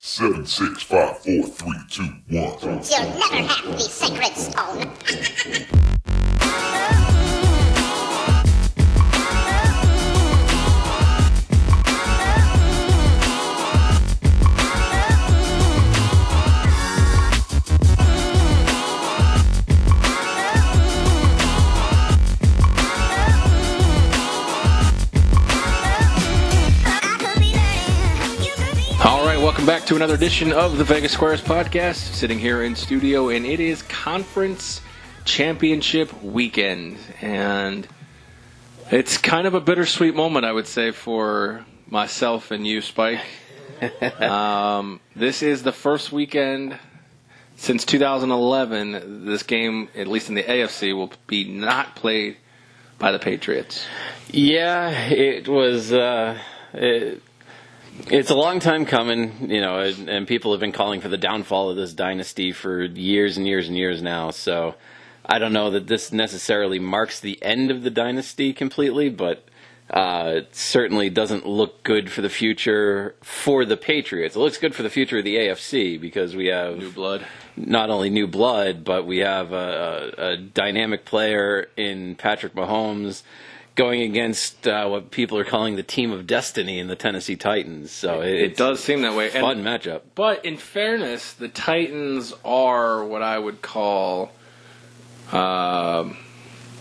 7, 6, 5, 4, 3, 2, 1. You'll never have the sacred stone. Welcome back to another edition of the Vegas Squares podcast. Sitting here in studio, and it is conference championship weekend, and it's kind of a bittersweet moment, I would say, for myself and you, Spike. This is the first weekend since 2011. This game, at least in the AFC, will be not played by the Patriots. Yeah, it was. It's a long time coming, you know, and people have been calling for the downfall of this dynasty for years and years and years now. So I don't know that this necessarily marks the end of the dynasty completely, but it certainly doesn't look good for the future for the Patriots. It looks good for the future of the AFC because we have new blood. Not only new blood, but we have a dynamic player in Patrick Mahomes going against what people are calling the team of destiny in the Tennessee Titans. So it does seem that way. Fun matchup. But in fairness, the Titans are what I would call, I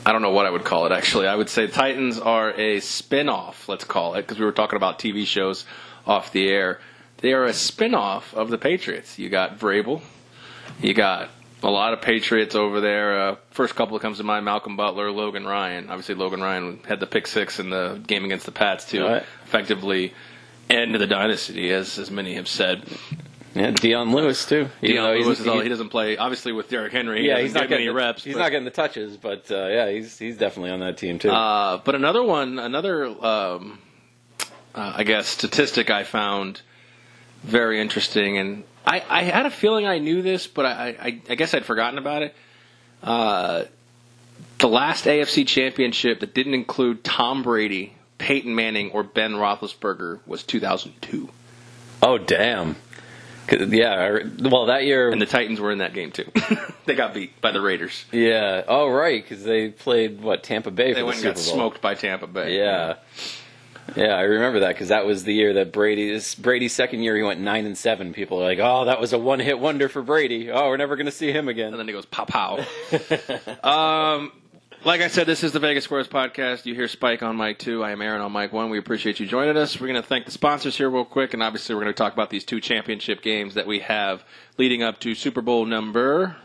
don't know what I would call it, actually. I would say Titans are a spin-off, let's call it, because we were talking about TV shows off the air. They are a spin-off of the Patriots. You got Vrabel. You got a lot of Patriots over there. First couple that comes to mind, Malcolm Butler, Logan Ryan. Obviously, Logan Ryan had the pick six in the game against the Pats to effectively end the dynasty, as many have said. Yeah, Dion Lewis, too. Dion Lewis, he doesn't play, obviously, with Derrick Henry. Yeah, he's not getting any reps. He's not getting the touches, but, yeah, he's definitely on that team, too. But another I guess, statistic I found very interesting, and I had a feeling I knew this, but I guess I'd forgotten about it. The last AFC championship that didn't include Tom Brady, Peyton Manning, or Ben Roethlisberger was 2002. Oh, damn. Yeah, well, that year... And the Titans were in that game, too. They got beat by the Raiders. Yeah. Oh, right, because they played, Tampa Bay for the Super Bowl. They went and got smoked by Tampa Bay. Yeah. Yeah, I remember that because that was the year that Brady's second year, he went 9-7. People are like, "Oh, that was a one-hit wonder for Brady. Oh, we're never going to see him again." And then he goes, "Pow pow." Like I said, this is the Vegas Squares podcast. You hear Spike on mic 2. I am Aaron on mic 1. We appreciate you joining us. We're going to thank the sponsors here real quick, and obviously we're going to talk about these two championship games that we have leading up to Super Bowl number...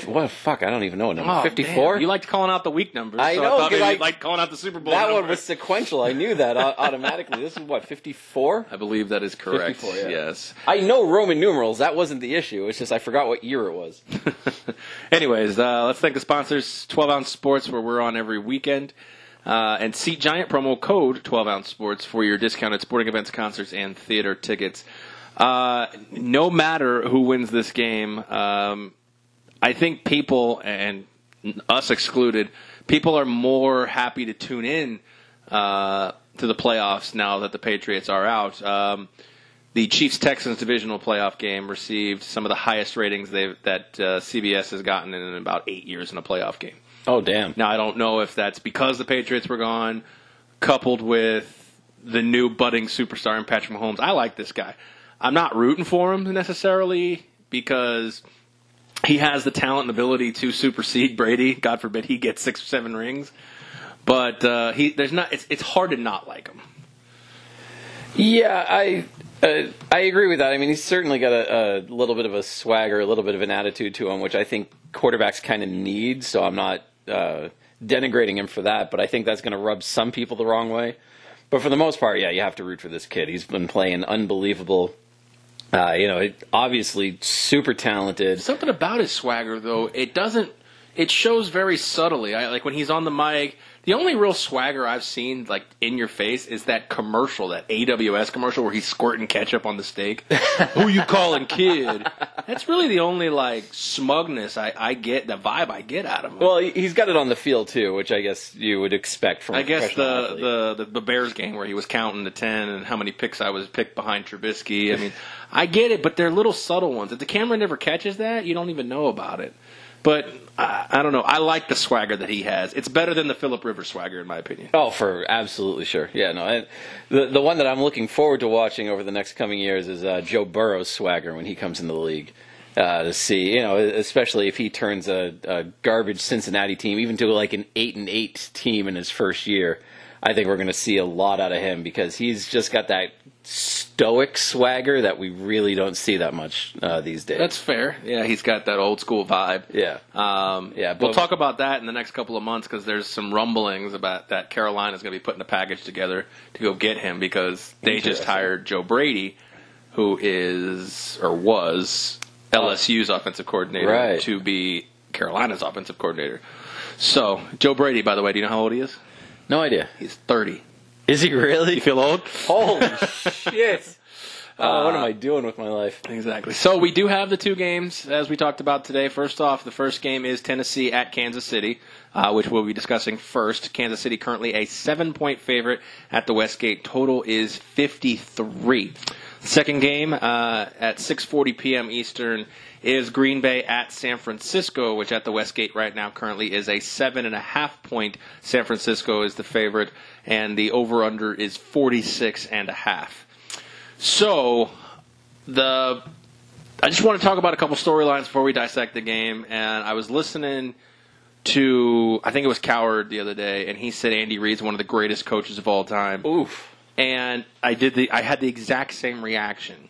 What? Fuck, I don't even know what number. 54? You liked calling out the week numbers. I know, because you liked calling out the Super Bowl that number. One was sequential. I knew that automatically. This is, 54? I believe that is correct. 54, yeah. Yes. I know Roman numerals. That wasn't the issue. It's just I forgot what year it was. Anyways, let's thank the sponsors, 12 Ounce Sports, where we're on every weekend, and Seat Giant, promo code 12 Ounce Sports for your discounted sporting events, concerts, and theater tickets. No matter who wins this game, I think people, and us excluded, people are more happy to tune in to the playoffs now that the Patriots are out. The Chiefs-Texans divisional playoff game received some of the highest ratings that CBS has gotten in about 8 years in a playoff game. Oh, damn. Now, I don't know if that's because the Patriots were gone, coupled with the new budding superstar in Patrick Mahomes. I like this guy. I'm not rooting for him necessarily because... he has the talent and ability to supersede Brady. God forbid he gets 6 or 7 rings, but it's hard to not like him. Yeah, I agree with that. I mean, he's certainly got a little bit of a swagger, a little bit of an attitude to him, which I think quarterbacks kind of need. So I'm not denigrating him for that, but I think that's going to rub some people the wrong way. But for the most part, yeah, you have to root for this kid. He's been playing unbelievable. Obviously super talented. Something about his swagger, though, it it shows very subtly. Like when he's on the mic, the only real swagger I've seen like in your face is that commercial, that AWS commercial where he's squirting ketchup on the steak. Who you calling kid? That's really the only like smugness I get, the vibe I get out of him. Well, he's got it on the field too, which I guess you would expect from. I a guess professional athlete. the Bears game where he was counting to 10 and how many picks I was picked behind Trubisky. I mean, I get it, but they're little subtle ones. If the camera never catches that, you don't even know about it. But I don't know. I like the swagger that he has. It's better than the Phillip Rivers swagger, in my opinion. Oh, for absolutely sure. Yeah, no. The one that I'm looking forward to watching over the next coming years is Joe Burrow's swagger when he comes in the league. To see, especially if he turns a garbage Cincinnati team even to like an 8-8 team in his first year. I think we're going to see a lot out of him because he's just got that stoic swagger that we really don't see that much these days. That's fair. Yeah, he's got that old school vibe. Yeah. We'll talk about that in the next couple of months because there's some rumblings about that Carolina's going to be putting a package together to go get him because they just hired Joe Brady, who is or was LSU's offensive coordinator, to be Carolina's offensive coordinator. So, Joe Brady, by the way, do you know how old he is? No idea. He's 30. Is he really? You feel old? Holy shit. What am I doing with my life? Exactly. So we do have the two games, as we talked about today. First off, the first game is Tennessee at Kansas City, which we'll be discussing first. Kansas City currently a 7-point favorite at the Westgate. Total is 53. The second game at 6:40 p.m. Eastern is Green Bay at San Francisco, which at the Westgate right now currently is a 7.5-point. San Francisco is the favorite, and the over-under is 46.5. So, I just want to talk about a couple storylines before we dissect the game, and I was listening to, I think it was Coward the other day, and he said Andy Reid's one of the greatest coaches of all time. Oof. And I had the exact same reaction.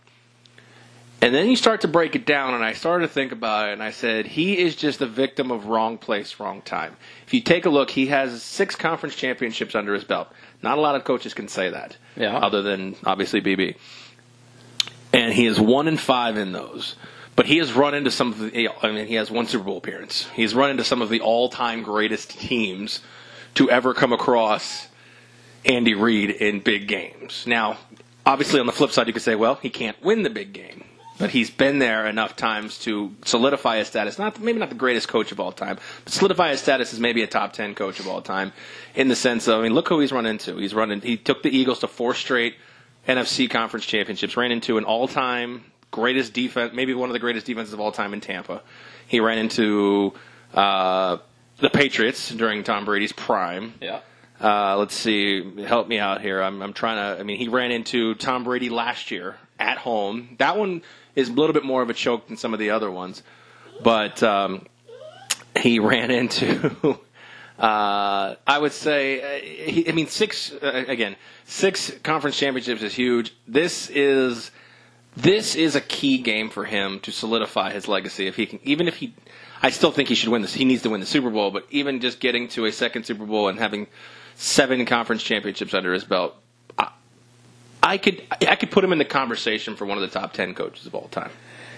And then you start to break it down, and I started to think about it, and I said, he is just a victim of wrong place, wrong time. If you take a look, he has 6 conference championships under his belt. Not a lot of coaches can say that, other than, obviously, BB. And he is 1-5 in those. But he has run into some of the, he has 1 Super Bowl appearance. He's run into some of the all-time greatest teams to ever come across Andy Reid in big games. Now, obviously, on the flip side, you could say, well, he can't win the big game. But he's been there enough times to solidify his status. Maybe not the greatest coach of all time, but solidify his status as maybe a top 10 coach of all time. In the sense of, look who he's run into. He took the Eagles to 4 straight NFC conference championships. Ran into an all-time greatest defense, maybe one of the greatest defenses of all time in Tampa. He ran into the Patriots during Tom Brady's prime. Yeah. Let's see. Help me out here. I'm trying to. He ran into Tom Brady last year at home. That one is a little bit more of a choke than some of the other ones. But he ran into, I would say, 6 conference championships is huge. This is a key game for him to solidify his legacy. If he can, I still think he should win this. He needs to win the Super Bowl, but even just getting to a second Super Bowl and having 7 conference championships under his belt, I could put him in the conversation for one of the top 10 coaches of all time.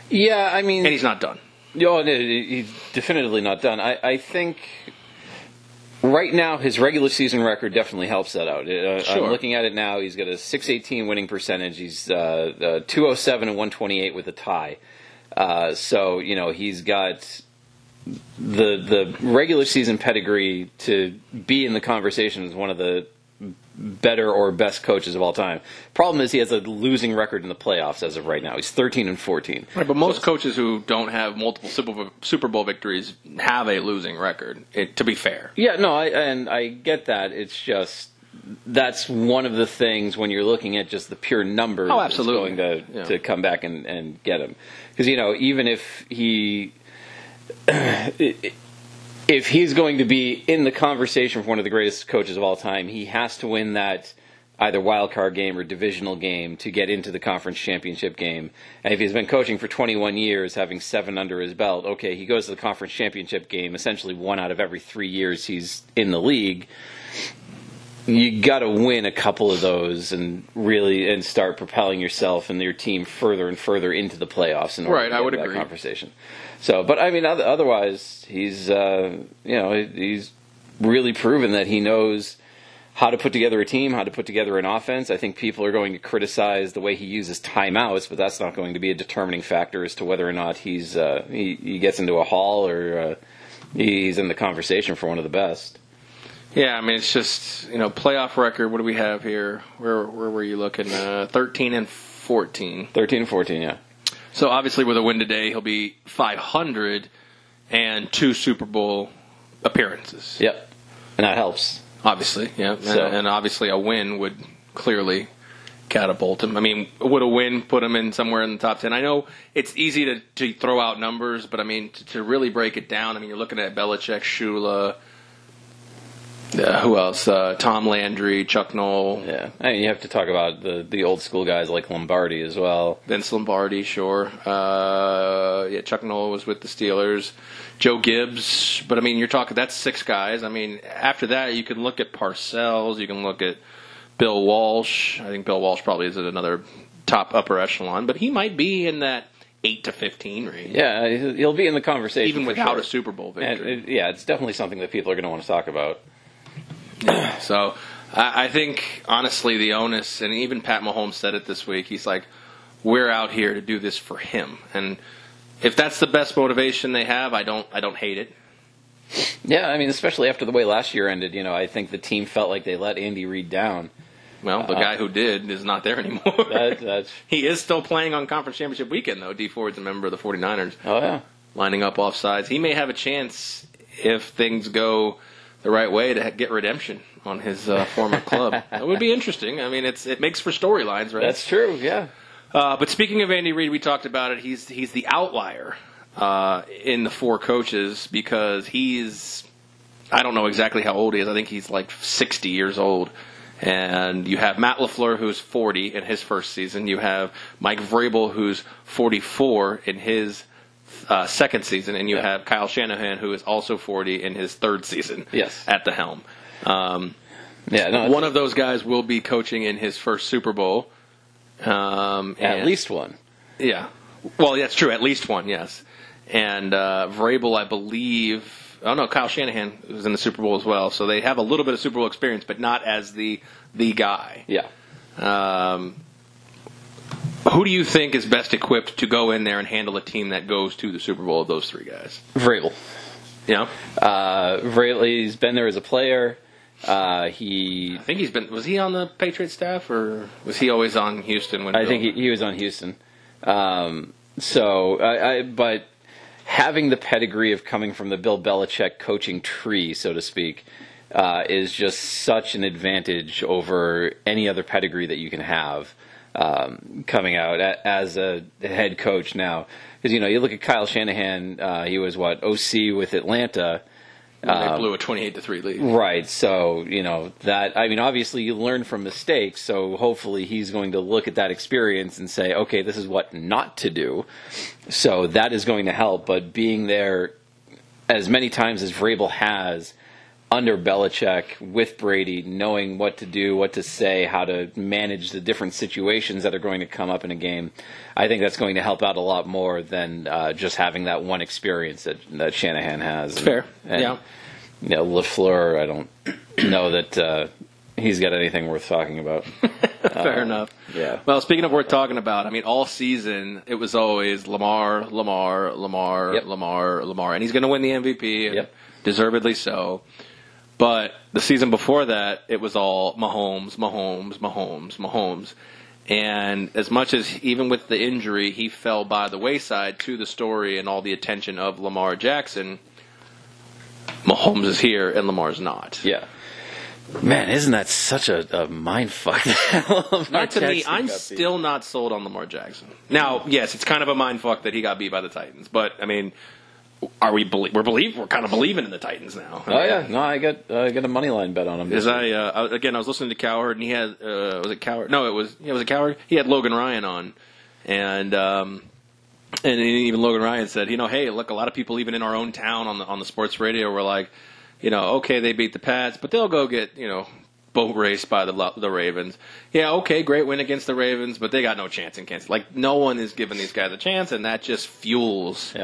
Yeah, and he's not done. No, he's definitively not done. I think right now his regular season record definitely helps that out. Sure. I'm looking at it now. He's got a .618 winning percentage. He's 207 and 128 with a tie. So he's got the regular season pedigree to be in the conversation as one of the better or best coaches of all time. Problem is he has a losing record in the playoffs as of right now. He's 13 and 14. Right, but most coaches who don't have multiple Super Bowl victories have a losing record, to be fair. Yeah, no, I get that. It's just that's one of the things when you're looking at just the pure numbers. Oh, absolutely. That's going to come back and get him. Because, even if he... if he's going to be in the conversation for one of the greatest coaches of all time, he has to win that either wild card game or divisional game to get into the conference championship game. And if he's been coaching for 21 years, having 7 under his belt, okay, he goes to the conference championship game essentially 1 out of every 3 years he's in the league. you got to win a couple of those and start propelling yourself and your team further and further into the playoffs in order to I get would to that agree. conversation. So, but I mean, otherwise, he's he's really proven that he knows how to put together a team, how to put together an offense. I think people are going to criticize the way he uses timeouts, but that's not going to be a determining factor as to whether or not he gets into a hall or he's in the conversation for one of the best. Yeah, I mean, it's just, playoff record. What do we have here? Where were you looking? 13 and 14. 13 and 14, yeah. So obviously with a win today, he'll be 500 and 2 Super Bowl appearances. Yep. And that helps. Obviously, yeah. So. And obviously a win would clearly catapult him. I mean, would a win put him in somewhere in the top 10? I know it's easy to throw out numbers, but I mean, to really break it down, I mean, you're looking at Belichick, Shula, who else? Tom Landry, Chuck Noll. Yeah, I mean, you have to talk about the old school guys like Lombardi as well. Vince Lombardi, sure. Chuck Noll was with the Steelers. Joe Gibbs. But, I mean, you're talking, that's 6 guys. I mean, after that, you can look at Parcells. You can look at Bill Walsh. I think Bill Walsh probably is at another top upper echelon. But he might be in that 8 to 15 range. Yeah, he'll be in the conversation. Even without sure. a Super Bowl victory. And it's definitely something that people are going to want to talk about. Yeah. So I think, honestly, the onus, and even Pat Mahomes said it this week, he's like, we're out here to do this for him. And if that's the best motivation they have, I don't hate it. Yeah, I mean, especially after the way last year ended, I think the team felt like they let Andy Reid down. Well, the guy who did is not there anymore. That's He is still playing on Conference Championship weekend, though. Dee Ford's a member of the 49ers. Oh, yeah. Lining up off sides. He may have a chance, if things go the right way, to get redemption on his former club. It would be interesting. I mean, it makes for storylines, right? That's true, yeah. But speaking of Andy Reid, we talked about it. He's the outlier in the 4 coaches because I don't know exactly how old he is. I think he's like 60 years old. And you have Matt LaFleur, who's 40 in his first season. You have Mike Vrabel, who's 44 in his second season. And you have Kyle Shanahan, who is also 40 in his third season at the helm. One of those guys will be coaching in his first Super Bowl. At least one. Yeah. Well, that's true. At least one, yes. And Vrabel, I believe... Oh, no, Kyle Shanahan was in the Super Bowl as well. So they have a little bit of Super Bowl experience, but not as the guy. Yeah. Who do you think is best equipped to go in there and handle a team that goes to the Super Bowl of those 3 guys? Vrabel. Yeah. Vrabel, he's been there as a player. I think he's been... Was he on the Patriots staff, or was he always on Houston? I think he was on Houston. But having the pedigree of coming from the Bill Belichick coaching tree, so to speak, is just such an advantage over any other pedigree that you can have coming out as a head coach now. Because, you look at Kyle Shanahan, he was, OC with Atlanta. They blew a 28-3 lead. Right, so, obviously you learn from mistakes, so hopefully he's going to look at that experience and say, okay, this is what not to do. So that is going to help, but being there as many times as Vrabel has under Belichick with Brady, knowing what to do, what to say, how to manage the different situations that are going to come up in a game, I think that's going to help out a lot more than just having that one experience that Shanahan has. Fair, yeah. LaFleur, I don't know that he's got anything worth talking about. Fair enough. Yeah. Well, speaking of worth talking about, I mean, all season it was always Lamar, Yep. and he's going to win the MVP, Yep. deservedly so. But the season before that, it was all Mahomes. And as much as, even with the injury, he fell by the wayside to the story and all the attention of Lamar Jackson, Mahomes is here and Lamar's not. Yeah. Man, isn't that such a mind fuck? Not to me. I'm still not sold on Lamar Jackson. Now, yes, it's kind of a mind fuck that he got beat by the Titans, but I mean, we're kind of believing in the Titans now. Oh yeah, no, I got a money line bet on him. Because I was listening to Cowherd, and he had was it Cowherd? No, it was Cowherd. He had Logan Ryan on, and even Logan Ryan said, hey, look, a lot of people even in our own town on the sports radio were like, okay, they beat the Pats, but they'll go get boat race by the Ravens. Yeah, okay, great win against the Ravens, but they got no chance in Kansas. Like, no one is giving these guys a chance, and that just fuels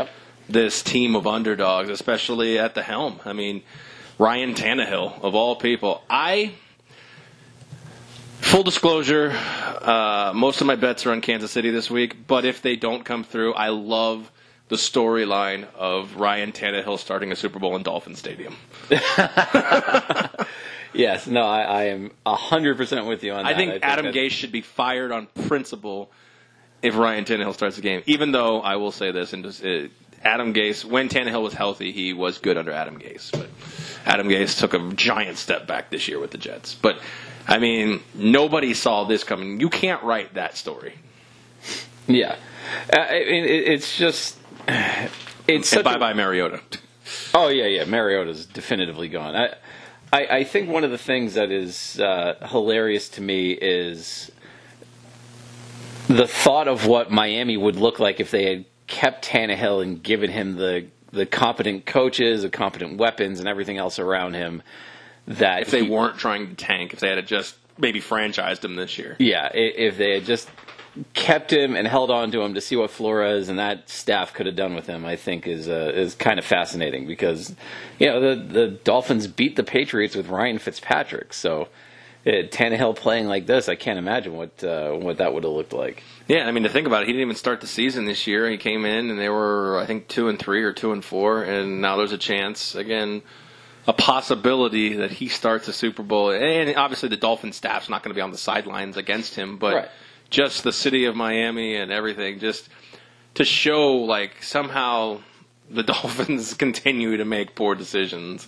this team of underdogs, especially at the helm. I mean, Ryan Tannehill, of all people. Full disclosure, most of my bets are on Kansas City this week, but if they don't come through, I love the storyline of Ryan Tannehill starting a Super Bowl in Dolphin Stadium. Yes, no, I am 100% with you on that. I think Adam Gase should be fired on principle if Ryan Tannehill starts the game, even though I will say this, Adam Gase, when Tannehill was healthy, he was good under Adam Gase, but Adam Gase took a giant step back this year with the Jets. But, I mean, nobody saw this coming. You can't write that story. Yeah. It's just... It's bye-bye Mariota. Oh, yeah. Mariota's definitively gone. I think one of the things that is hilarious to me is the thought of what Miami would look like if they had kept Tannehill and given him the competent coaches, the competent weapons, and everything else around him. That if they weren't trying to tank, if they had just maybe franchised him this year. Yeah, if they had just kept him and held on to him to see what Flores and that staff could have done with him, I think is kind of fascinating because the Dolphins beat the Patriots with Ryan Fitzpatrick. So Tannehill playing like this, I can't imagine what that would have looked like. Yeah, I mean, to think about it, he didn't even start the season this year. He came in and they were, I think, 2-3 or 2-4, and now there's a chance again. A possibility that he starts a Super Bowl, and obviously the Dolphin staff's not going to be on the sidelines against him, but just the city of Miami and everything, just to show like somehow the Dolphins continue to make poor decisions.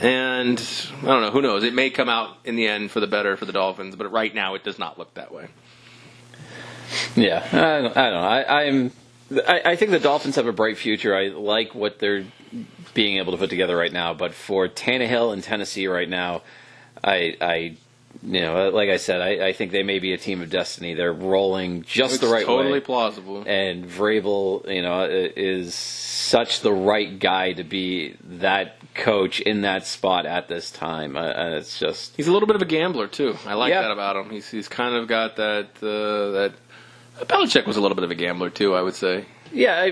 And I don't know, who knows? It may come out in the end for the better for the Dolphins, but right now it does not look that way. Yeah, I don't know. I think the Dolphins have a bright future. I like what they're being able to put together right now, but for Tannehill and Tennessee right now, I like I said, I think they may be a team of destiny. They're rolling just the right way. Totally plausible. And Vrabel, is such the right guy to be that coach in that spot at this time. It's just he's a little bit of a gambler too. I like that about him. He's kind of got that. Belichick was a little bit of a gambler too, I would say. Yeah,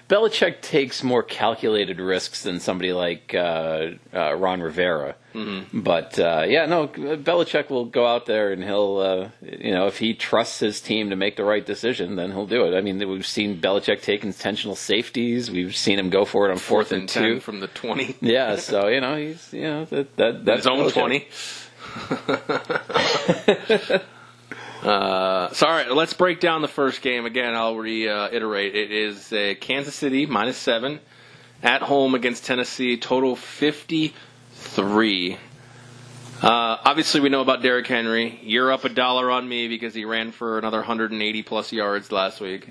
Belichick takes more calculated risks than somebody like Ron Rivera. Mm-hmm. But, Belichick will go out there and he'll, if he trusts his team to make the right decision, then he'll do it. I mean, we've seen Belichick take intentional safeties. We've seen him go for it on 4th and 2. From the 20. Yeah, so, he's, that's his own 20. So, all right, let's break down the first game. Again, I'll reiterate. It is Kansas City -7 at home against Tennessee, total 53. Obviously, we know about Derrick Henry. You're up $1 on me because he ran for another 180-plus yards last week.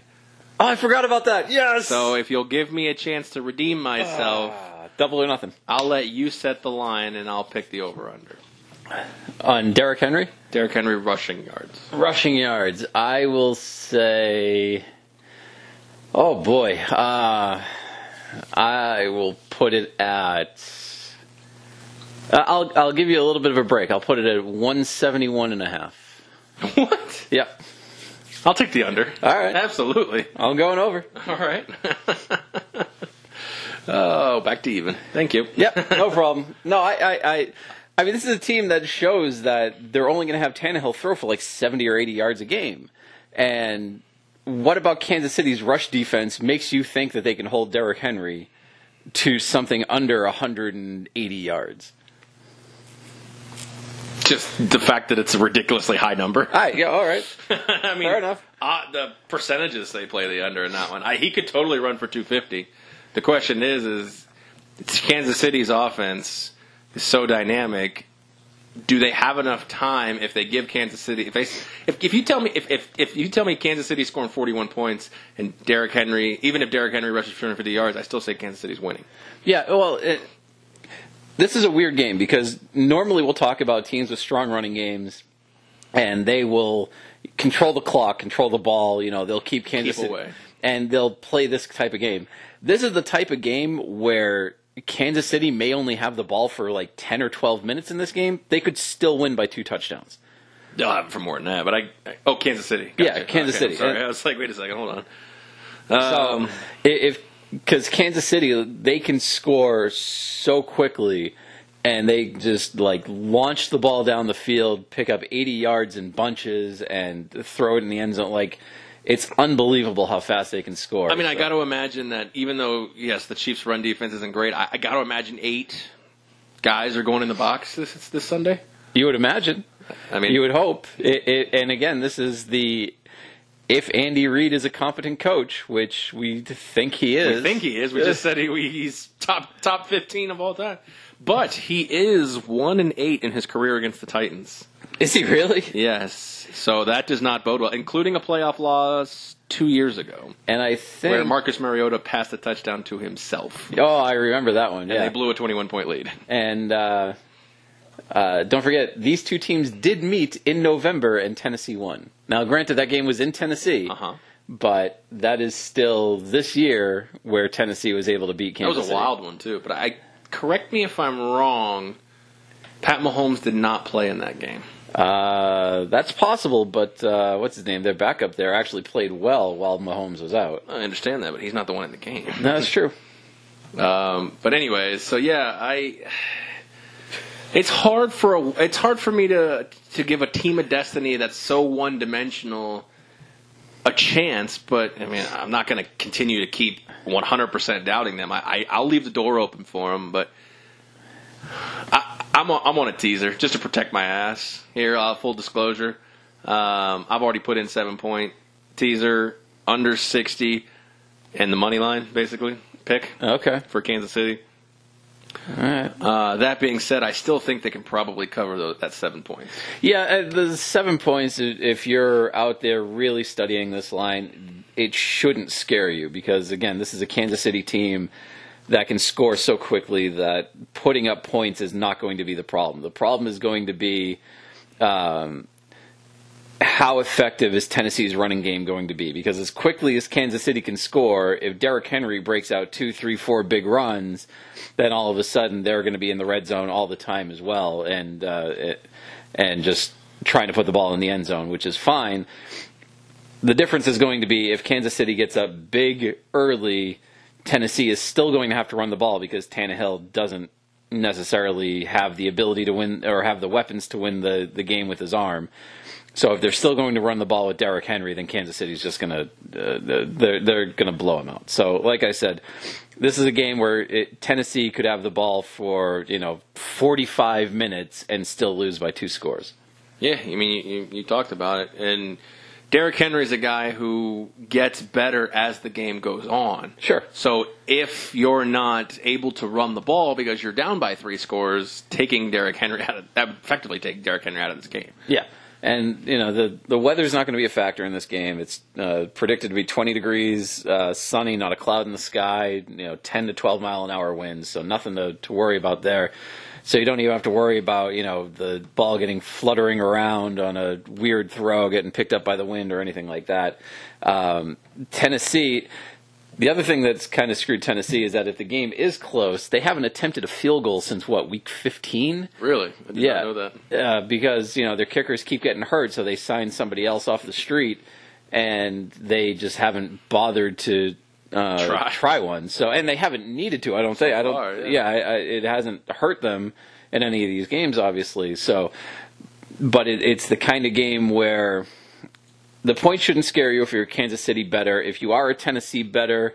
Oh, I forgot about that. Yes! So if you'll give me a chance to redeem myself, double or nothing. I'll let you set the line, and I'll pick the over-under. On Derrick Henry? Derrick Henry rushing yards. Rushing yards. I will say... Oh, boy. I will put it at... I'll give you a little bit of a break. I'll put it at 171.5. What? Yep. I'll take the under. All right. Absolutely. I'm going over. All right. Oh, back to even. Thank you. Yep, no problem. No, I mean, this is a team that shows that they're only going to have Tannehill throw for like 70 or 80 yards a game. And what about Kansas City's rush defense makes you think that they can hold Derrick Henry to something under 180 yards? Just the fact that it's a ridiculously high number. Yeah, all right. I mean, fair enough. The percentages they play the under in that one. He could totally run for 250. The question is it's Kansas City's offense is so dynamic. Do they have enough time if they give Kansas City? If you tell me if you tell me Kansas City's scoring 41 points and Derrick Henry, even if Derrick Henry rushes 250 yards, I still say Kansas City's winning. Yeah, well, this is a weird game because normally we'll talk about teams with strong running games, and they will control the clock, control the ball. They'll keep Kansas City away, and they'll play this type of game. This is the type of game where Kansas City may only have the ball for like 10 or 12 minutes in this game, they could still win by 2 touchdowns. They'll have it for more than that, but Kansas City. Yeah, Kansas City. Sorry, I was like, wait a second, hold on. So because Kansas City, they can score so quickly, and they just like launch the ball down the field, pick up 80 yards in bunches, and throw it in the end zone. Like, it's unbelievable how fast they can score. I mean, I got to imagine that even though, yes, the Chiefs' run defense isn't great, I got to imagine 8 guys are going in the box this Sunday. You would imagine. I mean, you would hope. And again, this is if Andy Reid is a competent coach, which we think he is. We think he is. We just said he's top 15 of all time. But he is 1-8 in his career against the Titans. Is he really? Yes. So that does not bode well, including a playoff loss 2 years ago. And I think where Marcus Mariota passed a touchdown to himself. Oh, I remember that one. Yeah. And they blew a 21-point lead. And don't forget, these two teams did meet in November, and Tennessee won. Now, granted, that game was in Tennessee, but that is still this year where Tennessee was able to beat Kansas City. That was a wild one, too. But correct me if I'm wrong, Pat Mahomes did not play in that game. That's possible, but what's his name? Their backup there actually played well while Mahomes was out. I understand that, but he's not the one in the game. No, that's true. But anyways, so yeah, it's hard for me to give a team of destiny that's so one-dimensional a chance, but I mean, I'm not going to continue to keep 100% doubting them. I'll leave the door open for them, but I'm on a teaser just to protect my ass here. Full disclosure, I've already put in 7-point teaser under 60 and the money line basically pick. Okay, for Kansas City. All right. That being said, I still think they can probably cover that 7 points. Yeah, the 7 points, if you're out there really studying this line, it shouldn't scare you because, again, this is a Kansas City team that can score so quickly that putting up points is not going to be the problem. The problem is going to be how effective is Tennessee's running game going to be? Because as quickly as Kansas City can score, if Derrick Henry breaks out 2, 3, 4 big runs, then all of a sudden they're going to be in the red zone all the time as well, and just trying to put the ball in the end zone, which is fine. The difference is going to be if Kansas City gets up big early, Tennessee is still going to have to run the ball because Tannehill doesn't necessarily have the ability to win or have the weapons to win the game with his arm. So if they're still going to run the ball with Derrick Henry, then Kansas City's just going to they're going to blow him out. So like I said, this is a game where Tennessee could have the ball for 45 minutes and still lose by 2 scores. Yeah, I mean you talked about it, and Derrick Henry is a guy who gets better as the game goes on. Sure. So if you're not able to run the ball because you're down by 3 scores, taking Derrick Henry that would effectively take Derrick Henry out of this game. Yeah. And, the weather's not going to be a factor in this game. It's predicted to be 20 degrees, sunny, not a cloud in the sky, 10 to 12 mile an hour winds, so nothing to worry about there. So you don't even have to worry about, the ball getting fluttering around on a weird throw, getting picked up by the wind or anything like that. Tennessee, the other thing that's kind of screwed Tennessee is that if the game is close, they haven't attempted a field goal since, week 15? Really? I did not know that. Because, their kickers keep getting hurt, so they sign somebody else off the street, and they just haven't bothered to try one. So, and they haven't needed to, I don't think. It hasn't hurt them in any of these games, obviously. So, but it's the kind of game where the point shouldn't scare you if you're a Kansas City bettor. If you are a Tennessee bettor,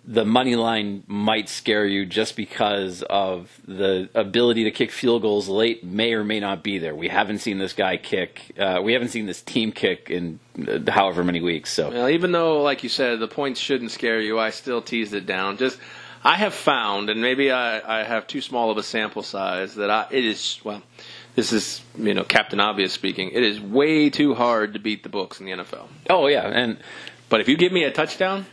the money line might scare you just because of the ability to kick field goals late may or may not be there. We haven't seen this guy kick. We haven't seen this team kick in however many weeks. So, well, even though, like you said, the points shouldn't scare you, I still teased it down. I have found, and maybe I have too small of a sample size, that it is, well, this is, Captain Obvious speaking, it is way too hard to beat the books in the NFL. Oh, yeah. But if you give me a touchdown,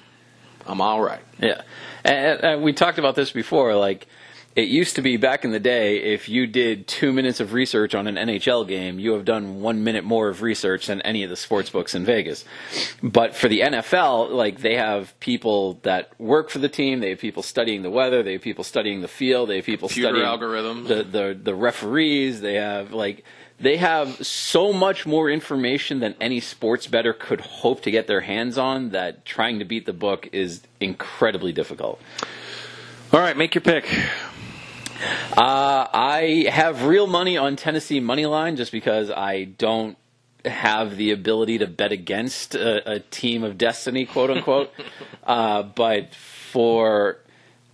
I'm all right. Yeah. And we talked about this before. Like, It used to be back in the day, if you did 2 minutes of research on an NHL game, you have done 1 minute more of research than any of the sports books in Vegas. But for the NFL, like, they have people that work for the team, they have people studying the weather, they have people studying the field, they have people Computer studying algorithms, the referees. They have so much more information than any sports bettor could hope to get their hands on that trying to beat the book is incredibly difficult. All right, make your pick. I have real money on Tennessee money line just because I don't have the ability to bet against a team of destiny, quote unquote. But for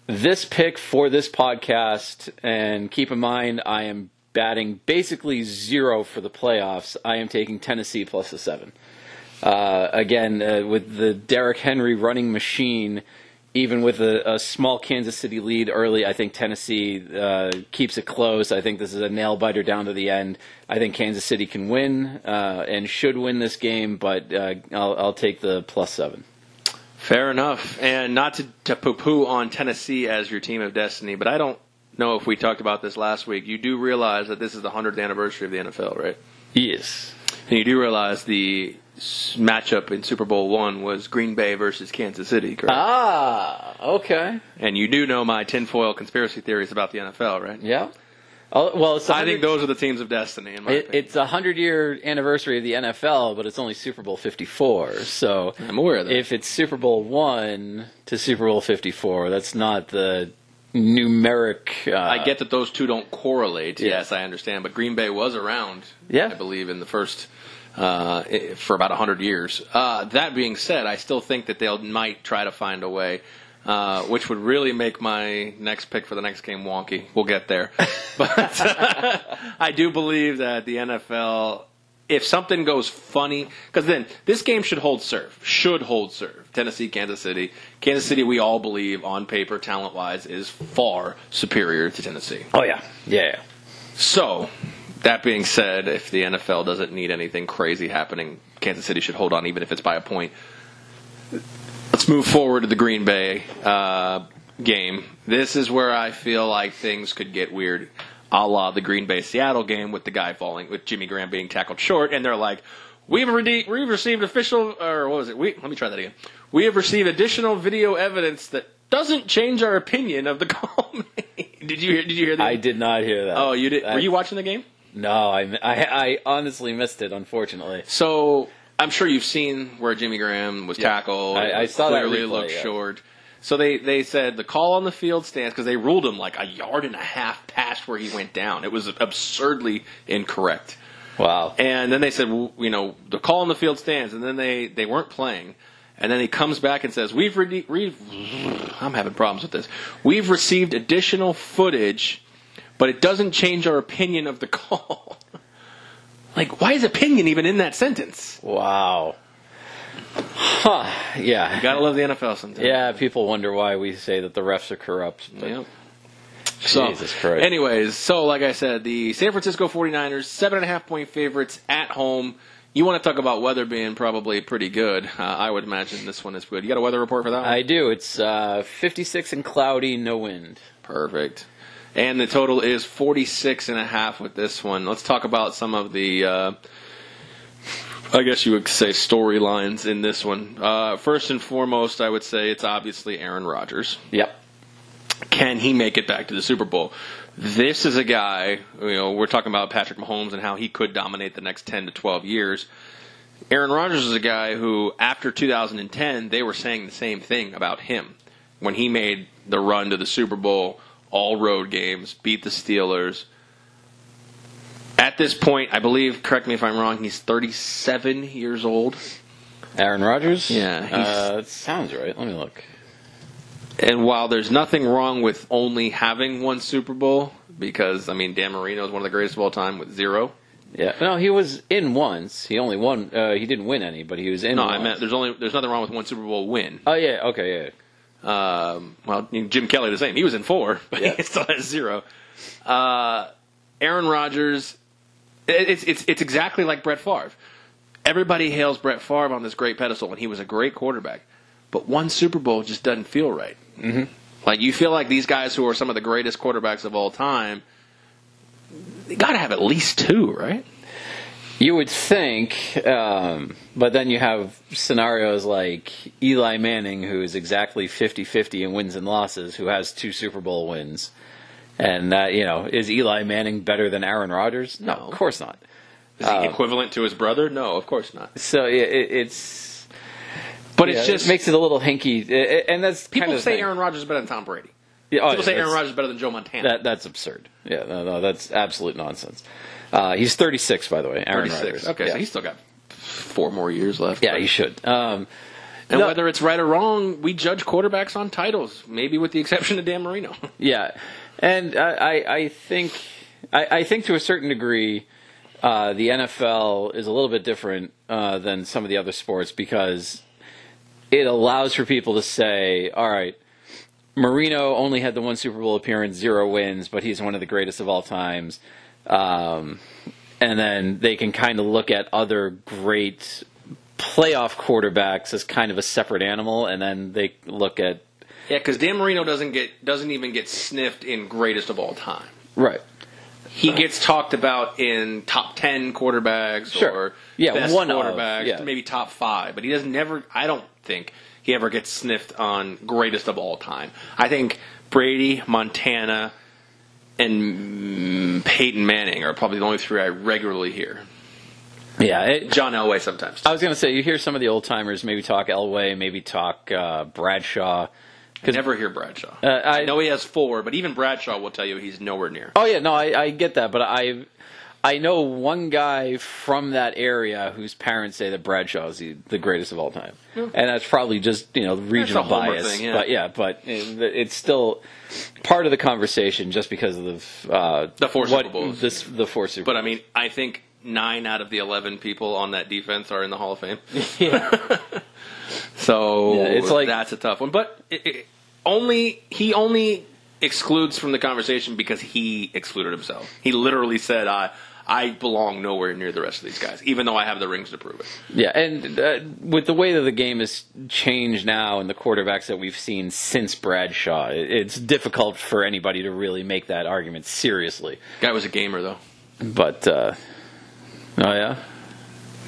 this pick for this podcast, and keep in mind I am batting basically 0 for the playoffs, I am taking Tennessee plus the 7. Again, with the Derrick Henry running machine, even with a small Kansas City lead early, I think Tennessee keeps it close. I think this is a nail-biter down to the end. I think Kansas City can win and should win this game, but I'll take the plus 7. Fair enough. And not to poo-poo on Tennessee as your team of destiny, but I don't know if we talked about this last week. You do realize that this is the 100th anniversary of the NFL, right? Yes. And you do realize the matchup in Super Bowl I was Green Bay versus Kansas City, correct? Ah, okay. And you do know my tinfoil conspiracy theories about the NFL, right? Yeah. Oh, well, it's I think those are the teams of destiny, in my opinion. It's a 100-year anniversary of the NFL, but it's only Super Bowl 54. So I'm aware of that. If it's Super Bowl I to Super Bowl 54, that's not the numeric. I get that those two don't correlate. Yeah. Yes, I understand. But Green Bay was around, Yeah. I believe, in the first for about 100 years. That being said, I still think that they might try to find a way, which would really make my next pick for the next game wonky. We'll get there. But I do believe that the NFL, if something goes funny, because then this game should hold serve. Tennessee, Kansas City. Kansas City, we all believe, on paper, talent-wise, is far superior to Tennessee. Oh, yeah. Yeah. So, that being said, if the NFL doesn't need anything crazy happening, Kansas City should hold on, even if it's by a point. Let's move forward to the Green Bay game. This is where I feel like things could get weird, a la the Green Bay-Seattle game with the guy falling, with Jimmy Graham being tackled short, and they're like, we've received official, or what was it? Let me try that again. We have received additional video evidence that doesn't change our opinion of the call. Did you hear that? I did not hear that. Oh, you did? Were you watching the game? No, I honestly missed it, unfortunately. So I'm sure you've seen where Jimmy Graham was tackled. I saw that clearly replay, looked short. So they said the call on the field stands because they ruled him like a yard and a half past where he went down. It was absurdly incorrect. Wow. And then they said, well, the call on the field stands, and then they weren't playing. And then he comes back and says, I'm having problems with this. We've received additional footage, but it doesn't change our opinion of the call. Like, why is opinion even in that sentence? Wow. Huh. Yeah. You gotta love the NFL sometimes. Yeah, people wonder why we say that the refs are corrupt. But Yep. Jesus Christ. Anyways, like I said, the San Francisco 49ers, 7.5-point favorites at home. You want to talk about weather being probably pretty good. I would imagine this one is good. You got a weather report for that one? I do. It's 56 and cloudy, no wind. Perfect. And the total is 46.5 with this one. Let's talk about some of the, I guess you would say, storylines in this one. First and foremost, I would say it's obviously Aaron Rodgers. Yep. Can he make it back to the Super Bowl? This is a guy, we're talking about Patrick Mahomes and how he could dominate the next 10 to 12 years. Aaron Rodgers is a guy who, after 2010, they were saying the same thing about him. When he made the run to the Super Bowl, all road games, beat the Steelers. At this point, I believe, correct me if I'm wrong, he's 37 years old. Aaron Rodgers? Yeah. That sounds right. Let me look. And while there's nothing wrong with only having one Super Bowl, because, Dan Marino is one of the greatest of all time with 0. Yeah. No, he was in once. He only won. He didn't win any, but he was in. No, once. I meant there's nothing wrong with one Super Bowl win. Oh yeah. Okay. Yeah. Jim Kelly the same. He was in 4, but he still has 0. Aaron Rodgers, it's exactly like Brett Favre. Everybody hails Brett Favre on this great pedestal, and he was a great quarterback. But one Super Bowl just doesn't feel right. Mm-hmm. Like, you feel like these guys who are some of the greatest quarterbacks of all time, they got to have at least 2, right? You would think, but then you have scenarios like Eli Manning, who is exactly 50-50 in wins and losses, who has 2 Super Bowl wins. And that, is Eli Manning better than Aaron Rodgers? No, of course not. Is he equivalent to his brother? No, of course not. So it's... But it just makes it a little hinky. And that's People kind of say Aaron Rodgers is better than Tom Brady. Yeah, People say Aaron Rodgers is better than Joe Montana. That's absurd. Yeah, no, that's absolute nonsense. He's 36, by the way, Aaron 36. Rodgers. Okay, yeah. so he's still got 4 more years left. Yeah, he should. And whether it's right or wrong, we judge quarterbacks on titles, maybe with the exception of Dan Marino. Yeah, and I think to a certain degree, the NFL is a little bit different than some of the other sports because it allows for people to say, all right, Marino only had the 1 Super Bowl appearance, 0 wins, but he's one of the greatest of all times. And then they can kind of look at other great playoff quarterbacks as kind of a separate animal, and then they look at... Yeah, because Dan Marino doesn't even get sniffed in greatest of all time. Right. He gets talked about in top 10 quarterbacks or best quarterbacks, maybe top 5, but he doesn't never. I don't think he ever gets sniffed on greatest of all time. I think Brady, Montana, and Peyton Manning are probably the only 3 I regularly hear. Yeah, John Elway sometimes. I was going to say, you hear some of the old timers maybe talk Elway, maybe talk Bradshaw. I never hear Bradshaw. I know he has 4, but even Bradshaw will tell you he's nowhere near. Oh yeah, no, I get that, but I know one guy from that area whose parents say that Bradshaw is the greatest of all time, and that's probably just regional bias. Thing, yeah. But it's still part of the conversation just because of the 4 Super Bowls. The 4 Super Bowls. But I mean, I think 9 out of the 11 people on that defense are in the Hall of Fame. Yeah. So it's like, that's a tough one. But he only excludes from the conversation because he excluded himself. He literally said, I belong nowhere near the rest of these guys, even though I have the rings to prove it. Yeah, and with the way that the game has changed now and the quarterbacks that we've seen since Bradshaw, it's difficult for anybody to really make that argument seriously. Guy was a gamer, though. But, oh yeah?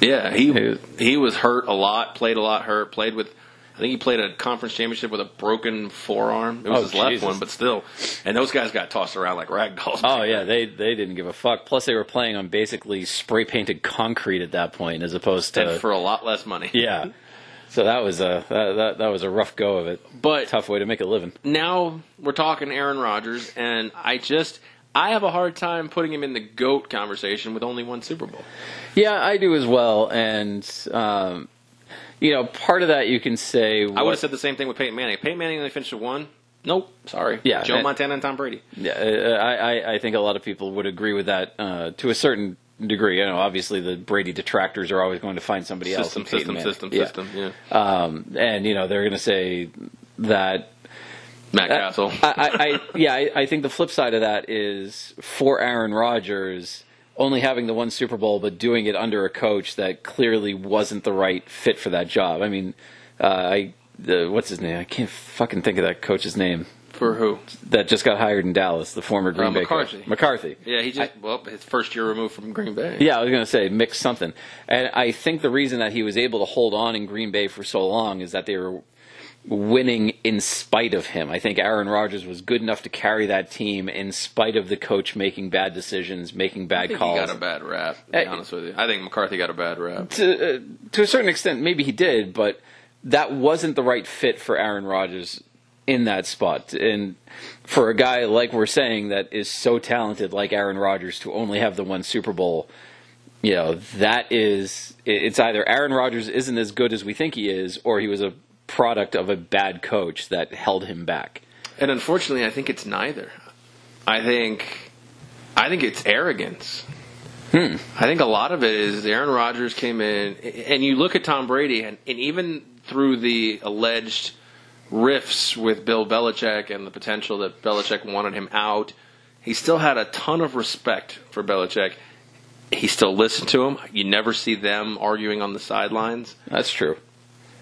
Yeah, he was hurt a lot, played a lot hurt, I think he played a conference championship with a broken forearm. It was his left one, but still. And those guys got tossed around like rag dolls. Oh, yeah, they didn't give a fuck. Plus, they were playing on basically spray-painted concrete at that point, as opposed to... And for a lot less money. Yeah. So that was a rough go of it. But tough way to make a living. Now we're talking Aaron Rodgers, and I have a hard time putting him in the GOAT conversation with only 1 Super Bowl. Yeah, I do as well, and... part of that you can say... I would have said the same thing with Peyton Manning. Peyton Manning only finished at 1. Nope, sorry. Yeah, Joe Montana and Tom Brady. Yeah, I think a lot of people would agree with that to a certain degree. Obviously the Brady detractors are always going to find somebody else. System. Yeah. And they're going to say that Matt Castle. I think the flip side of that is for Aaron Rodgers, only having the 1 Super Bowl, but doing it under a coach that clearly wasn't the right fit for that job. I mean, what's his name? I can't fucking think of that coach's name. For who? That just got hired in Dallas, the former Green Bay McCarthy. coach. McCarthy. Yeah, his first year removed from Green Bay. Yeah, I was going to say, mix something. And I think the reason that he was able to hold on in Green Bay for so long is that they were winning in spite of him. I think Aaron Rodgers was good enough to carry that team in spite of the coach making bad decisions, making bad calls. He got a bad rap, to be honest with you. I think McCarthy got a bad rap. To a certain extent, maybe he did, but that wasn't the right fit for Aaron Rodgers in that spot. And for a guy, like we're saying, that is so talented like Aaron Rodgers to only have the 1 Super Bowl, it's either Aaron Rodgers isn't as good as we think he is, or he was a product of a bad coach that held him back. And unfortunately, I think it's neither. I think it's arrogance. I think a lot of it is Aaron Rodgers came in, and you look at Tom Brady, and even through the alleged rifts with Bill Belichick and the potential that Belichick wanted him out, he still had a ton of respect for Belichick. He still listened to him. You never see them arguing on the sidelines. That's true.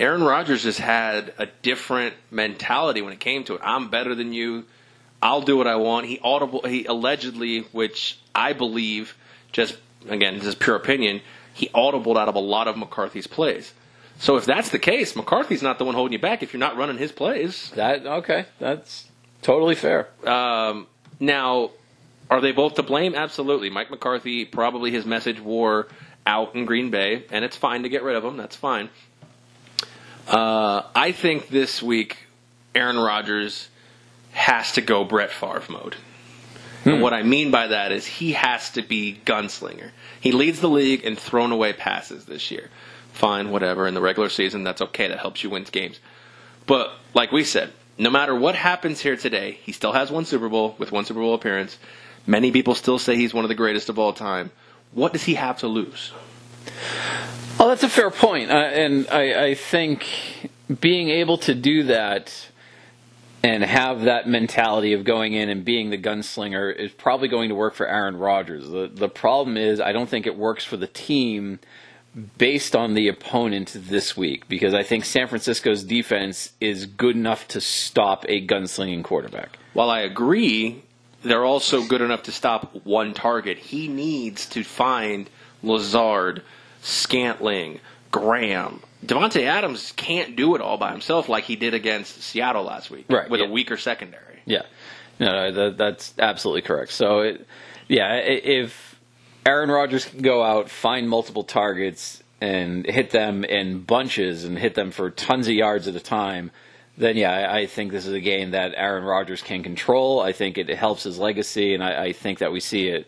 Aaron Rodgers just had a different mentality when it came to it. I'm better than you. I'll do what I want. He allegedly, which I believe, just again, this is pure opinion, he audibled out of a lot of McCarthy's plays. So if that's the case, McCarthy's not the one holding you back if you're not running his plays. That's totally fair. Now, are they both to blame? Absolutely. Mike McCarthy, probably his message wore out in Green Bay, and it's fine to get rid of him. That's fine. I think this week Aaron Rodgers has to go Brett Favre mode. And what I mean by that is he has to be gunslinger. He leads the league in thrown away passes this year. Fine, whatever. In the regular season, that's okay. That helps you win games. But like we said, no matter what happens here today, he still has one Super Bowl with one Super Bowl appearance. Many people still say he's one of the greatest of all time. What does he have to lose? Oh, that's a fair point. And I think being able to do that and have that mentality of going in and being the gunslinger is probably going to work for Aaron Rodgers. The problem is I don't think it works for the team based on the opponent this week, because I think San Francisco's defense is good enough to stop a gunslinging quarterback. While I agree, they're also good enough to stop one target. He needs to find Lazard, Scantling, Graham. Devontae Adams can't do it all by himself like he did against Seattle last week, right, with a weaker secondary. Yeah, no, that's absolutely correct. So, if Aaron Rodgers can go out, find multiple targets, and hit them in bunches and hit them for tons of yards at a time, then I think this is a game that Aaron Rodgers can control. I think it helps his legacy, and I think that we see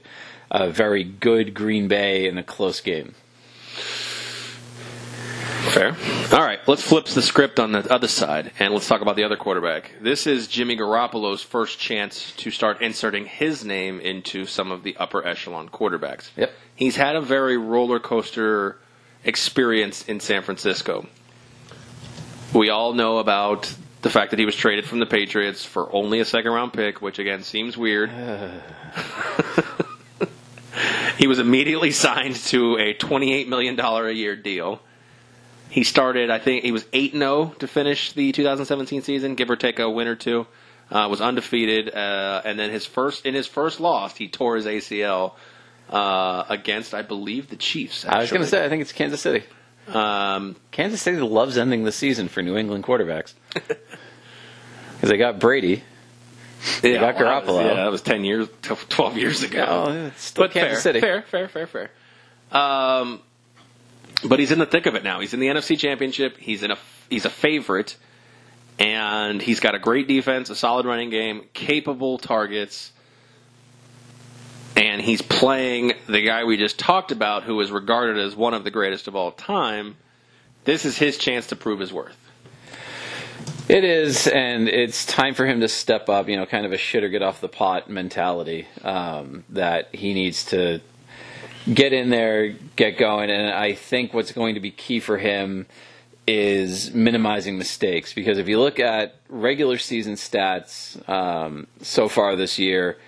a very good Green Bay in a close game. Fair. All right, let's flip the script on the other side, and let's talk about the other quarterback. This is Jimmy Garoppolo's first chance to start inserting his name into some of the upper echelon quarterbacks. Yep. He's had a very roller coaster experience in San Francisco. We all know about the fact that he was traded from the Patriots for only a second-round pick, which, again, seems weird. He was immediately signed to a $28 million a year deal. He started, I think, he was 8-0 to finish the 2017 season, give or take a win or two. Was undefeated, and then in his first loss, he tore his ACL against, I believe, the Chiefs. Actually. I was going to say, I think it's Kansas City. Kansas City loves ending the season for New England quarterbacks because they got Brady. They got Garoppolo. That was 12 years ago. Oh, it's still Kansas City. Fair. But he's in the thick of it now. He's in the NFC Championship. He's a favorite, and he's got a great defense, a solid running game, capable targets, and he's playing the guy we just talked about, who is regarded as one of the greatest of all time. This is his chance to prove his worth. It is, and it's time for him to step up. Kind of a shit or get off the pot mentality that he needs to get in there, get going, and I think what's going to be key for him is minimizing mistakes, because if you look at regular season stats so far this year,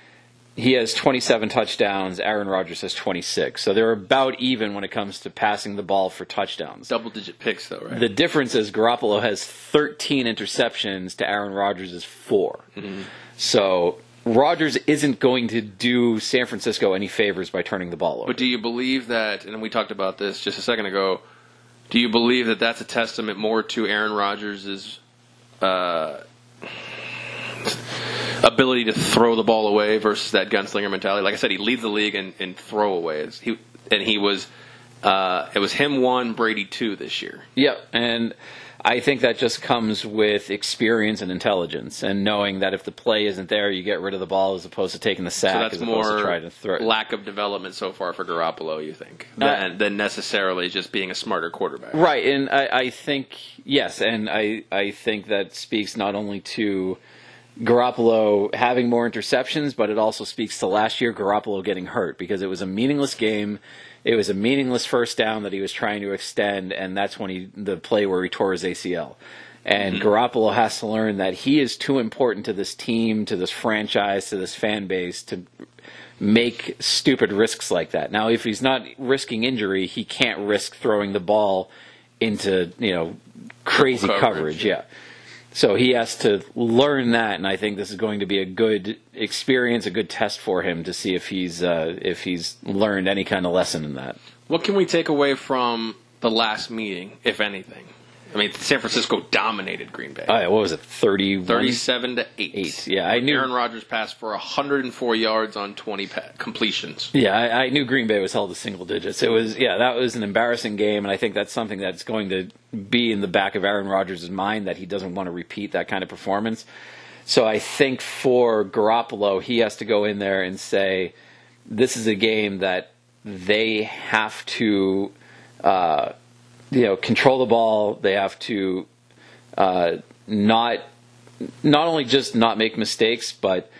he has 27 touchdowns, Aaron Rodgers has 26. So they're about even when it comes to passing the ball for touchdowns. Double-digit picks, though, right? The difference is Garoppolo has 13 interceptions to Aaron Rodgers' 4. Mm-hmm. So Rodgers isn't going to do San Francisco any favors by turning the ball over. But do you believe that, and we talked about this just a second ago, do you believe that that's a testament more to Aaron Rodgers' ability to throw the ball away versus that gunslinger mentality? Like I said, he leads the league in throwaways. It was him 1, Brady 2 this year. Yep, and I think that just comes with experience and intelligence, and knowing that if the play isn't there, you get rid of the ball as opposed to taking the sack. So that's as opposed more to trying to throw it. Lack of development so far for Garoppolo, you think, than necessarily just being a smarter quarterback. Right, and I think, yes, and I think that speaks not only to Garoppolo having more interceptions, but it also speaks to last year Garoppolo getting hurt, because it was a meaningless game. It was a meaningless first down that he was trying to extend, and that's when the play where he tore his ACL. And Garoppolo has to learn that he is too important to this team, to this franchise, to this fan base to make stupid risks like that. Now, if he's not risking injury, he can't risk throwing the ball into, crazy Triple coverage. Yeah. So he has to learn that, and I think this is going to be a good experience, a good test for him to see if he's learned any kind of lesson in that. What can we take away from the last meeting, if anything? I mean, San Francisco dominated Green Bay. What was it, 37-8. 8. Yeah, I knew Aaron Rodgers passed for 104 yards on 20 completions. Yeah, I knew Green Bay was held to single digits. That was an embarrassing game, and I think that's something that's going to be in the back of Aaron Rodgers' mind, that he doesn't want to repeat that kind of performance. So I think for Garoppolo, he has to go in there and say, this is a game that they have to control the ball. They have to not only just not make mistakes, but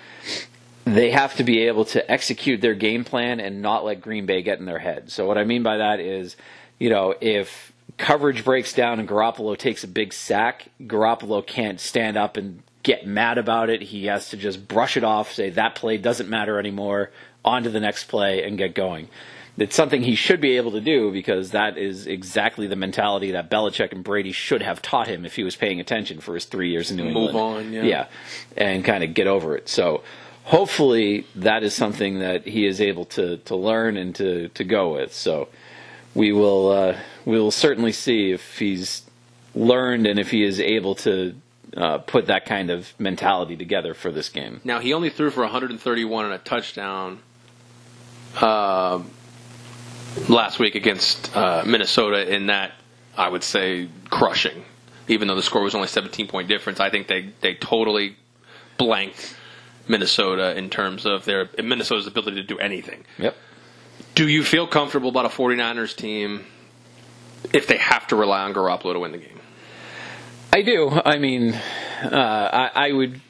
they have to be able to execute their game plan and not let Green Bay get in their head. So what I mean by that is, if coverage breaks down and Garoppolo takes a big sack, Garoppolo can't stand up and get mad about it. He has to just brush it off, say that play doesn't matter anymore, on to the next play, and get going. It's something he should be able to do, because that is exactly the mentality that Belichick and Brady should have taught him if he was paying attention for his 3 years in New England. Move on, yeah, and kind of get over it. So hopefully that is something that he is able to learn and to go with. So we will certainly see if he's learned and if he is able to put that kind of mentality together for this game. Now, he only threw for 131 and a touchdown last week against Minnesota, in that, I would say, crushing. Even though the score was only 17-point difference, I think they totally blanked Minnesota in terms of Minnesota's ability to do anything. Yep. Do you feel comfortable about a 49ers team if they have to rely on Garoppolo to win the game? I do. I mean, I would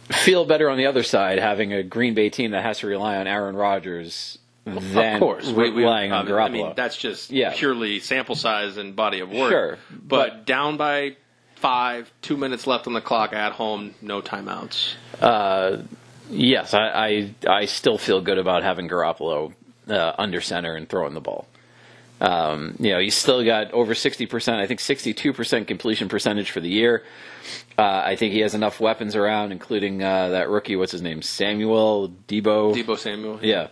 feel better on the other side, having a Green Bay team that has to rely on Aaron Rodgers than of course. relying on Garoppolo. I mean, that's just purely sample size and body of work. Sure. But down by 5, 2 minutes left on the clock at home, no timeouts. Yes, I still feel good about having Garoppolo under center and throwing the ball. He's still got over 60%, I think 62% completion percentage for the year. I think he has enough weapons around, including that rookie, what's his name, Deebo Samuel. Yeah.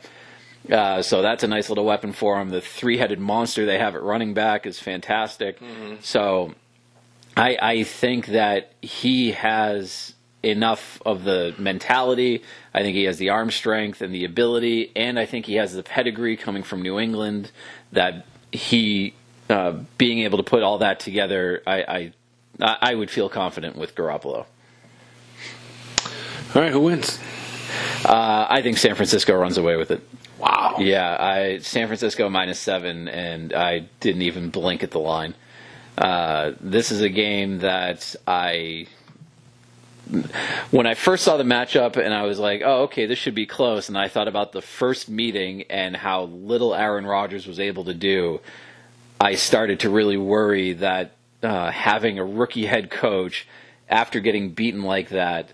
So that's a nice little weapon for him. The three-headed monster they have at running back is fantastic. Mm-hmm. So I think that he has enough of the mentality. I think he has the arm strength and the ability, and I think he has the pedigree coming from New England, that he, being able to put all that together, I would feel confident with Garoppolo. All right, who wins? I think San Francisco runs away with it. Wow. Yeah, San Francisco -7, and I didn't even blink at the line. This is a game that when I first saw the matchup, and I was like, oh, okay, this should be close, and I thought about the first meeting and how little Aaron Rodgers was able to do, I started to really worry that having a rookie head coach, after getting beaten like that,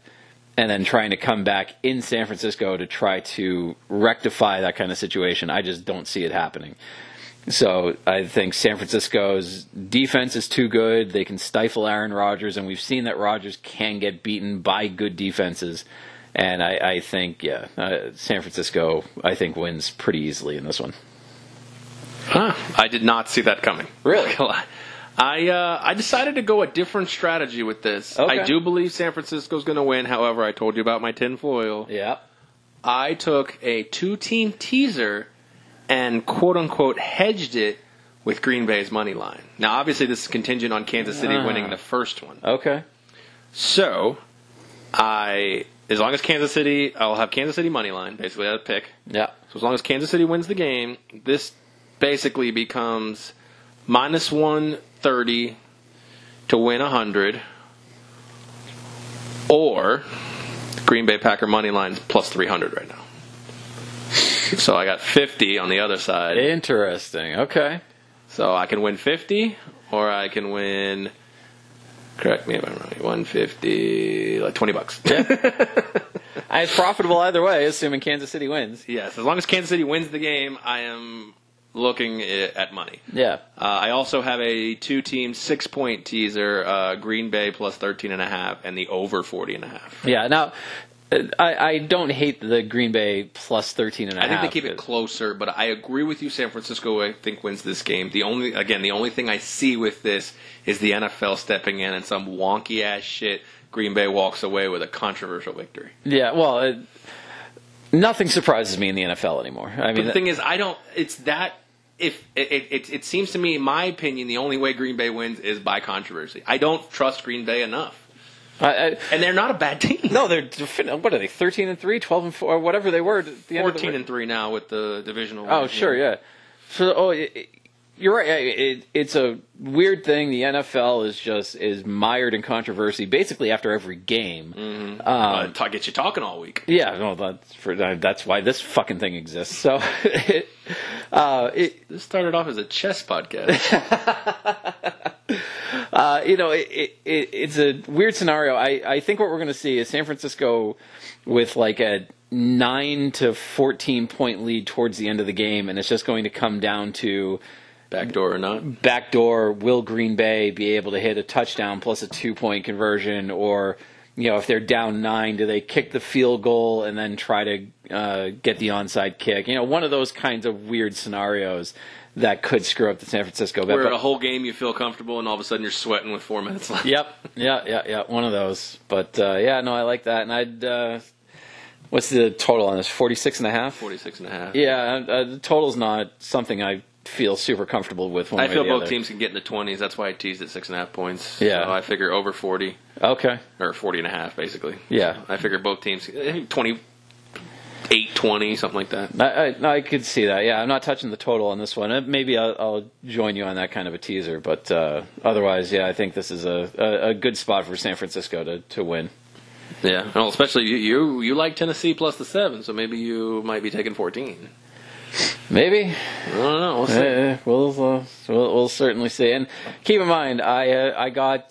and then trying to come back in San Francisco to try to rectify that kind of situation, I just don't see it happening. So I think San Francisco's defense is too good. They can stifle Aaron Rodgers, and we've seen that Rodgers can get beaten by good defenses. And I think, San Francisco, I think, wins pretty easily in this one. Huh. I did not see that coming. Really? I decided to go a different strategy with this. Okay. I do believe San Francisco's going to win. However, I told you about my tinfoil. Yeah. I took a 2-team teaser and quote-unquote hedged it with Green Bay's money line. Now, obviously, this is contingent on Kansas City winning the first one. Okay. So, as long as Kansas City, I'll have Kansas City money line, basically, I'd pick. Yeah. So as long as Kansas City wins the game, this basically becomes -130 to win 100, or Green Bay Packer money line is +300 right now. So I got 50 on the other side. Interesting. Okay. So I can win 50, or I can win, correct me if I'm wrong, 150, like $20. It's profitable either way, assuming Kansas City wins. Yes, as long as Kansas City wins the game, I am looking at money. Yeah. I also have a 2-team 6-point teaser, Green Bay plus 13.5 and the over 40.5. Yeah. Now, I don't hate the Green Bay plus 13.5. I think they keep it closer, but I agree with you. San Francisco, I think, wins this game. The only thing I see with this is the NFL stepping in and some wonky ass shit. Green Bay walks away with a controversial victory. Yeah. Well, nothing surprises me in the NFL anymore. I mean, but the thing is, I don't. It's that. If it seems to me, in my opinion, the only way Green Bay wins is by controversy. I don't trust Green Bay enough. And they're not a bad team. No, they're what are they? 13-3, 12-4, or whatever they were. At the end 14-3 now with the divisional. Oh, sure, yeah. So, you're right. It's a weird thing. The NFL is mired in controversy basically after every game. Mm-hmm. Get you talking all week. Yeah, no, that's why this fucking thing exists. So, this started off as a chess podcast. It's a weird scenario. I think what we're going to see is San Francisco with like a 9 to 14 point lead towards the end of the game, and it's just going to come down to backdoor or not. Backdoor, will Green Bay be able to hit a touchdown plus a 2-point conversion, or if they're down 9, do they kick the field goal and then try to get the onside kick? One of those kinds of weird scenarios that could screw up the San Francisco bet. Where a whole game you feel comfortable and all of a sudden you're sweating with 4 minutes left. Yep. Yeah. One of those. But, I like that. And I'd, what's the total on this? 46.5? 46.5. Yeah, the total's not something I feel super comfortable with. I feel both teams can get in the 20s. That's why I teased at 6.5 points. Yeah. So I figure over 40. Okay. Or 40.5, basically. Yeah. So I figure both teams, 28-20, something like that. I could see that. Yeah, I'm not touching the total on this one. Maybe I'll join you on that kind of a teaser. But otherwise, yeah, I think this is a good spot for San Francisco to win. Yeah, well, especially you like Tennessee plus the 7, so maybe you might be taking 14. Maybe. I don't know. We'll see. We'll certainly see. And keep in mind, I got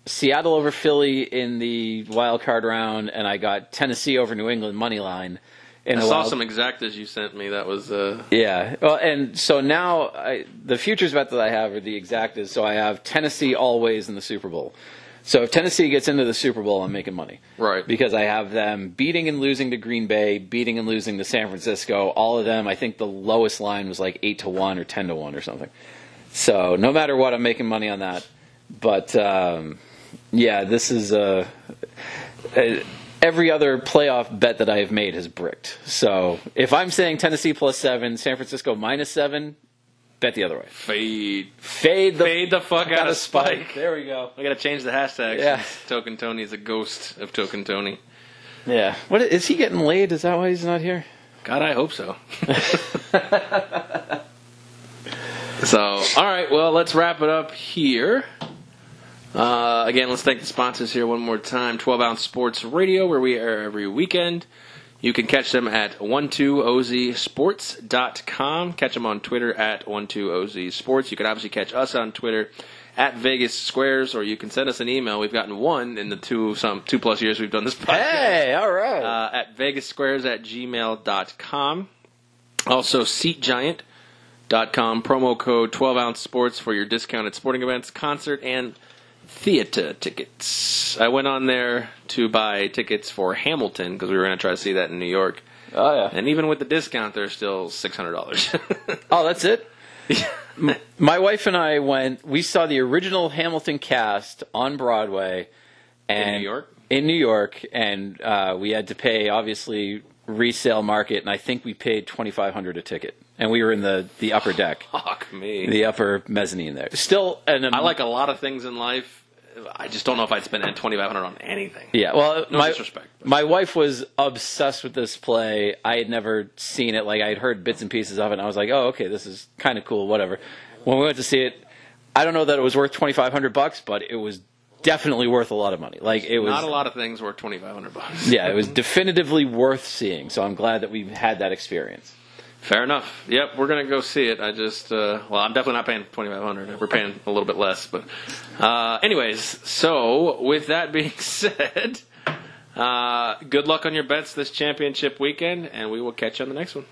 Seattle over Philly in the wild card round, and I got Tennessee over New England money line. I saw some exactas you sent me. That was yeah. Well, and so now the futures bet that I have are the exactas. So I have Tennessee always in the Super Bowl. So if Tennessee gets into the Super Bowl, I'm making money. Right. Because I have them beating and losing to Green Bay, beating and losing to San Francisco. All of them, I think the lowest line was like 8-1 or 10-1 or something. So no matter what, I'm making money on that. But, this is every other playoff bet that I have made has bricked. So if I'm saying Tennessee plus 7, San Francisco minus 7, bet the other way. Fade the fuck out of Spike. There we go. I got to change the hashtag. Yeah. Token Tony is a ghost of Token Tony. Yeah. What is he getting laid? Is that why he's not here? God, I hope so. So, all right. Well, let's wrap it up here. Again, let's thank the sponsors here one more time. 12 Ounce Sports Radio, where we air every weekend. You can catch them at 12ozsports.com. Catch them on Twitter at 12ozsports. You can obviously catch us on Twitter at Vegas Squares, or you can send us an email. We've gotten one in the 2+ years we've done this podcast. Hey, all right. At vegassquares@gmail.com. Also, SeatGiant.com. Promo code 12-ounce sports for your discounted sporting events, concert, and theater tickets. I went on there to buy tickets for Hamilton because we were going to try to see that in New York. Oh, yeah. And even with the discount, they're still $600. Oh, that's it? My wife and I we saw the original Hamilton cast on Broadway. In New York? In New York, and we had to pay, obviously, resale market, and I think we paid $2,500 a ticket. And we were in the upper deck. Fuck me. The upper mezzanine there. Still, I like a lot of things in life. I just don't know if I'd spend $2,500 on anything. Yeah, well, no disrespect. My wife was obsessed with this play. I had never seen it. Like, I had heard bits and pieces of it, and I was like, oh, okay, this is kind of cool, whatever. When we went to see it, I don't know that it was worth $2,500, but it was definitely worth a lot of money. Like, it was not a lot of things worth $2,500. Yeah, it was definitively worth seeing. So I'm glad that we had that experience. Fair enough. Yep, we're going to go see it. I just, I'm definitely not paying $2,500. We're paying a little bit less. But anyways, so with that being said, good luck on your bets this championship weekend, and we will catch you on the next one.